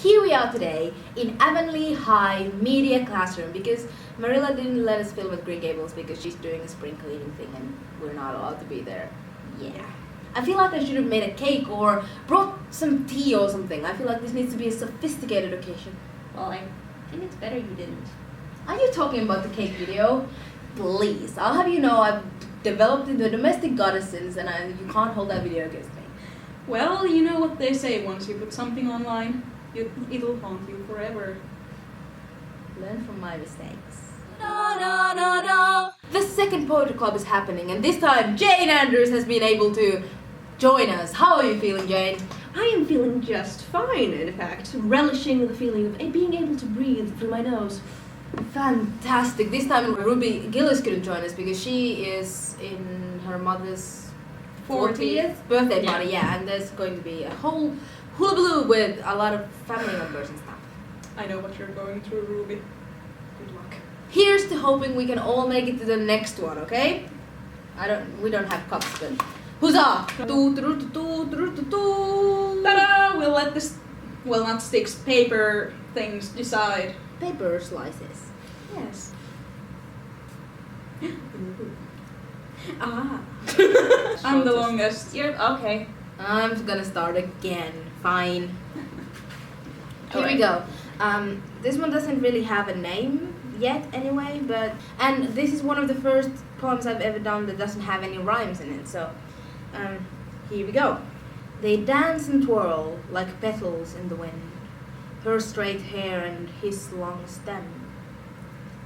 here we are today in Avonlea High Media Classroom because Marilla didn't let us film at Green Gables because she's doing a spring cleaning thing and we're not allowed to be there. Yeah. I feel like I should have made a cake or brought some tea or something. I feel like this needs to be a sophisticated occasion. Well, I think it's better you didn't. Are you talking about the cake video? Please, I'll have you know I've developed into a domestic goddesses and you can't hold that video against me. Well, you know what they say, once you put something online, it'll haunt you forever. Learn from my mistakes. No. The second poetry club is happening and this time Jane Andrews has been able to join us. How are you feeling, Jane? I am feeling just fine, in fact, relishing the feeling of being able to breathe through my nose. Fantastic. This time Ruby Gillis couldn't join us because she is in her mother's 40th birthday party, yeah, and there's going to be a whole hullabaloo with a lot of family members and stuff. I know what you're going through, Ruby. Good luck. Here's to hoping we can all make it to the next one, okay? We don't have cups, but huzzah! Ta-da! We'll let this, well, not sticks, paper things decide. Paper slices. Yes. Ah. I'm the longest. You're okay. I'm gonna start again. Fine. Here we Alright. go. This one doesn't really have a name yet anyway, and this is one of the first poems I've ever done that doesn't have any rhymes in it, so here we go. They dance and twirl like petals in the wind, her straight hair and his long stem,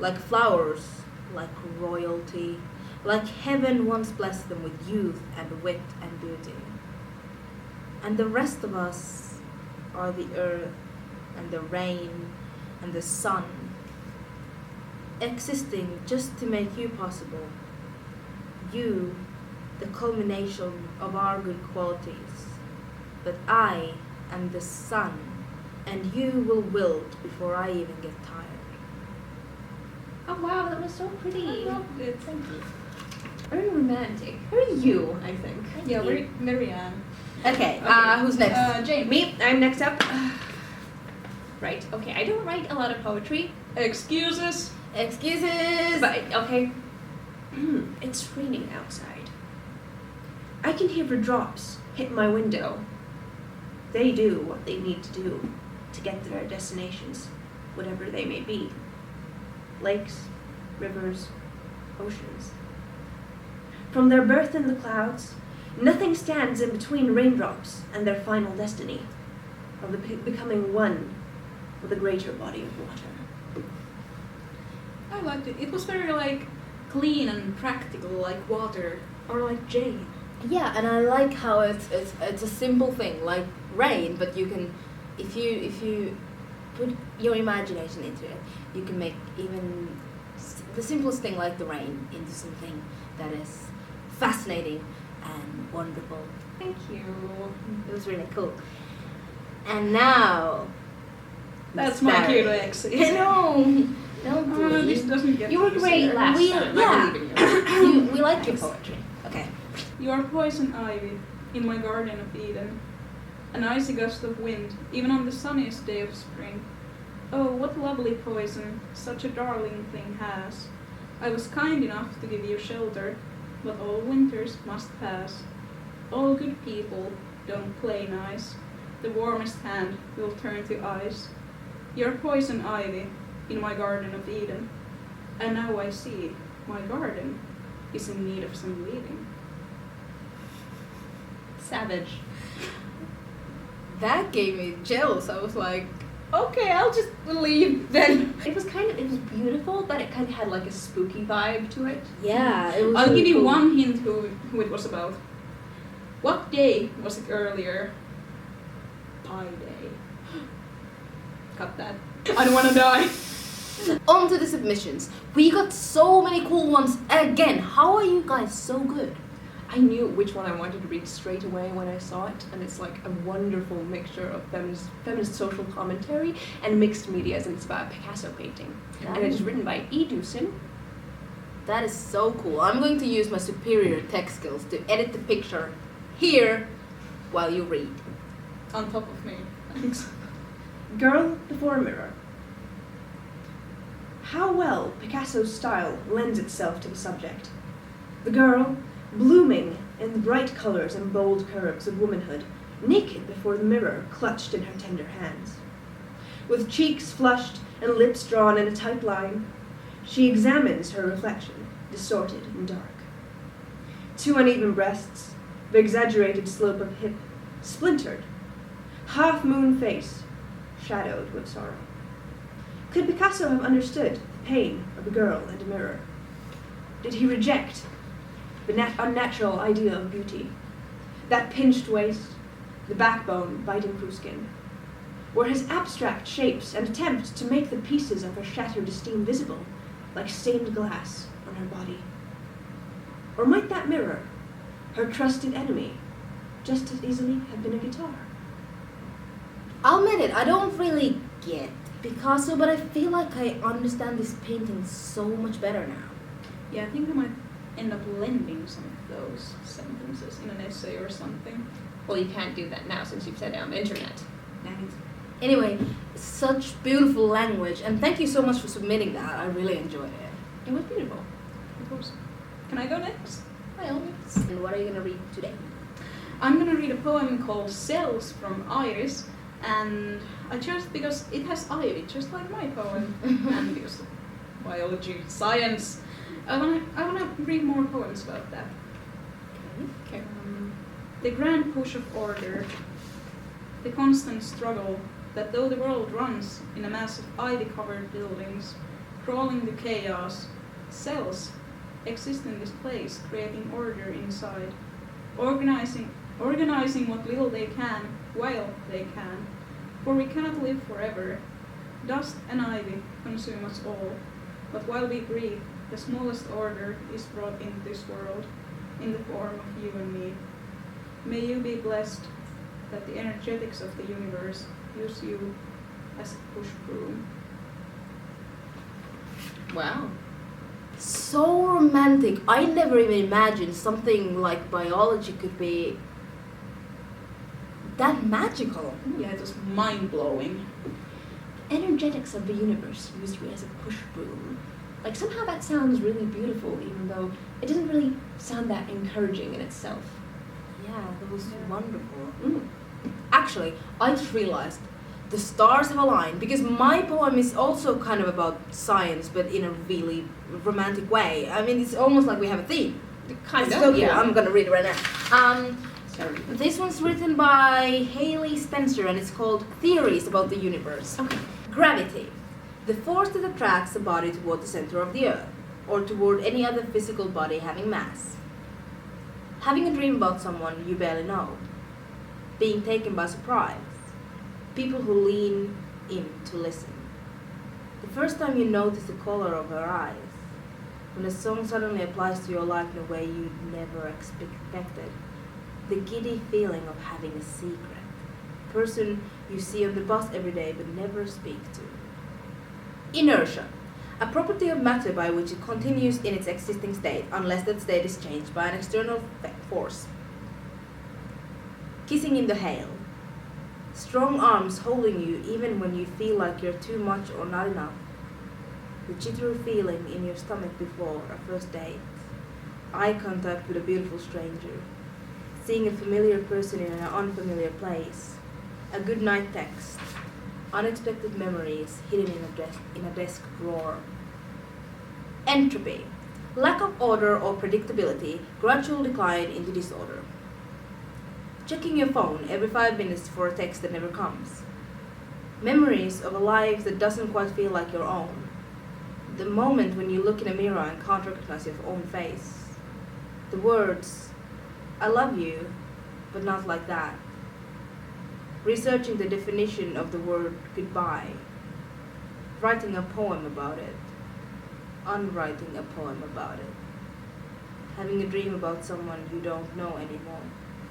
like flowers, like royalty, like heaven once blessed them with youth and wit and beauty. And the rest of us are the earth and the rain and the sun, existing just to make you possible. You, the culmination of our good qualities. But I am the sun, and you will wilt before I even get tired. Oh wow, that was so pretty. I loved it. Thank you. Very romantic. Very you, I think. Yeah, we're Marianne. Okay, who's next? Jane. Me, I'm next up. Right, okay, I don't write a lot of poetry, Excuses. Excuses! but okay. It's raining outside. I can hear the drops hit my window. They do what they need to do to get to their destinations, whatever they may be. Lakes, rivers, oceans. From their birth in the clouds, nothing stands in between raindrops and their final destiny of becoming one with a greater body of water. I liked it. It was very like clean and practical, like water, or like Jane. Yeah, and I like how it's a simple thing like rain, but you can, if you put your imagination into it, you can make even the simplest thing like the rain into something that is fascinating and wonderful. Thank you. It was really cool. And now, That's my cue to exit. No, don't do This it. doesn't get You were great easier. last time. I believe in you. We like your poetry. Okay. You are poison ivy in my garden of Eden, an icy gust of wind, even on the sunniest day of spring. Oh, what lovely poison such a darling thing has. I was kind enough to give you shelter, but all winters must pass. All good people don't play nice. The warmest hand will turn to ice. You're poison ivy in my garden of Eden, and now I see my garden is in need of some weeding. Savage. That gave me chills. I was like, okay, I'll just leave then. It was beautiful, but it kind of had like a spooky vibe to it. Yeah, it was. I'll really give you cool. one hint who it was about. What day was it earlier? Pi Day. Cut that. I don't want to die. On to the submissions. We got so many cool ones again. How are you guys so good? I knew which one I wanted to read straight away when I saw it, and it's like a wonderful mixture of feminist social commentary and mixed media, as it's about a Picasso painting. And it is written by E. Doosan. That is so cool. I'm going to use my superior tech skills to edit the picture here while you read. On top of me. Thanks. Girl before a mirror. How well Picasso's style lends itself to the subject. The girl, blooming in the bright colors and bold curves of womanhood, naked before the mirror clutched in her tender hands. With cheeks flushed and lips drawn in a tight line, she examines her reflection, distorted and dark. Two uneven breasts, the exaggerated slope of hip, splintered, half-moon face, shadowed with sorrow. Could Picasso have understood the pain of a girl and a mirror? Did he reject the unnatural ideal of beauty? That pinched waist, the backbone biting through skin? Were his abstract shapes an attempt to make the pieces of her shattered esteem visible, like stained glass on her body? Or might that mirror, her trusted enemy, just as easily have been a guitar? I'll admit it, I don't really get Picasso, but I feel like I understand this painting so much better now. Yeah, I think I might end up lending some of those sentences in an essay or something. Well, you can't do that now since you've said it on the internet. Dang it. Anyway, such beautiful language, and thank you so much for submitting that. I really enjoyed it. It was beautiful. Of course. Can I go next? By all means. And what are you going to read today? I'm gonna read a poem called Cells from Iris, and I chose because it has ivy, just like my poem, and because of biology, science. I wanna read more poems about that. Okay. The grand push of order, the constant struggle that though the world runs in a mass of ivy-covered buildings, crawling to chaos, cells exist in this place, creating order inside, organizing what little they can while they can, for we cannot live forever. Dust and ivy consume us all, but while we breathe, the smallest order is brought into this world, in the form of you and me. May you be blessed that the energetics of the universe use you as a push broom. Wow. So romantic. I never even imagined something like biology could be that magical. Yeah, it was mind-blowing. Energetics of the universe used you as a push broom. Like, somehow that sounds really beautiful, even though it doesn't really sound that encouraging in itself. Yeah, that was wonderful. Actually, I just realized the stars have aligned because my poem is also kind of about science, but in a really romantic way. I mean, it's almost like we have a theme. Kind It's of, so cool. yeah. I'm gonna read it right now. Sorry. This one's written by Haley Spencer and it's called Theories About the Universe. Okay. Gravity, the force that attracts a body toward the center of the earth, or toward any other physical body having mass. Having a dream about someone you barely know. Being taken by surprise. People who lean in to listen. The first time you notice the color of her eyes. When a song suddenly applies to your life in a way you'd never expected. The giddy feeling of having a secret. Person you see on the bus every day but never speak to. Inertia, a property of matter by which it continues in its existing state unless that state is changed by an external force. Kissing in the hail, strong arms holding you even when you feel like you're too much or not enough. The jittery feeling in your stomach before a first date. Eye contact with a beautiful stranger. Seeing a familiar person in an unfamiliar place. A good night text. Unexpected memories hidden in a desk drawer. Entropy, lack of order or predictability, gradual decline into disorder. Checking your phone every 5 minutes for a text that never comes. Memories of a life that doesn't quite feel like your own. The moment when you look in a mirror and can't recognize your own face. The words, I love you, but not like that. Researching the definition of the word goodbye. Writing a poem about it. Unwriting a poem about it. Having a dream about someone you don't know anymore.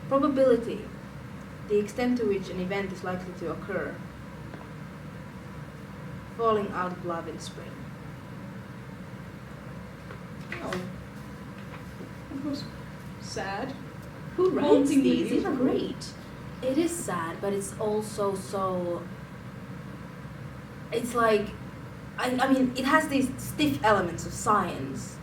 Probability, the extent to which an event is likely to occur. Falling out of love in spring. Oh. It was sad. Who writes Hauntingly these? These are beautiful. great. It is sad, but it's also so it's like, I mean, it has these stiff elements of science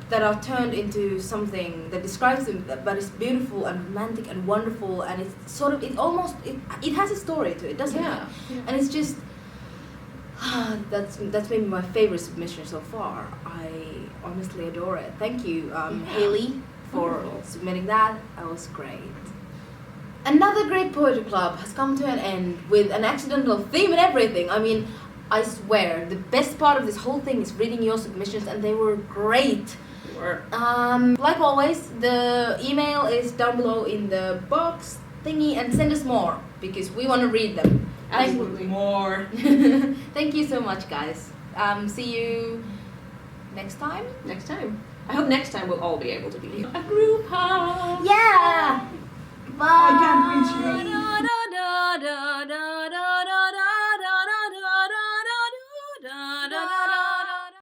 that are turned into something that describes them, but it's beautiful and romantic and wonderful, and it's sort of, it has a story to it, doesn't it? And it's just, that's maybe my favorite submission so far. I honestly adore it. Thank you, Haley, for submitting that. That was great. Another great poetry club has come to an end with an accidental theme and everything. I mean, I swear, the best part of this whole thing is reading your submissions, and they were great. Like always, the email is down below in the box thingy, and send us more, because we want to read them. Absolutely. More. Thank you so much, guys. See you next time. Next time. I hope next time we'll all be able to be a group hug. Yeah! Bye! I can't reach you.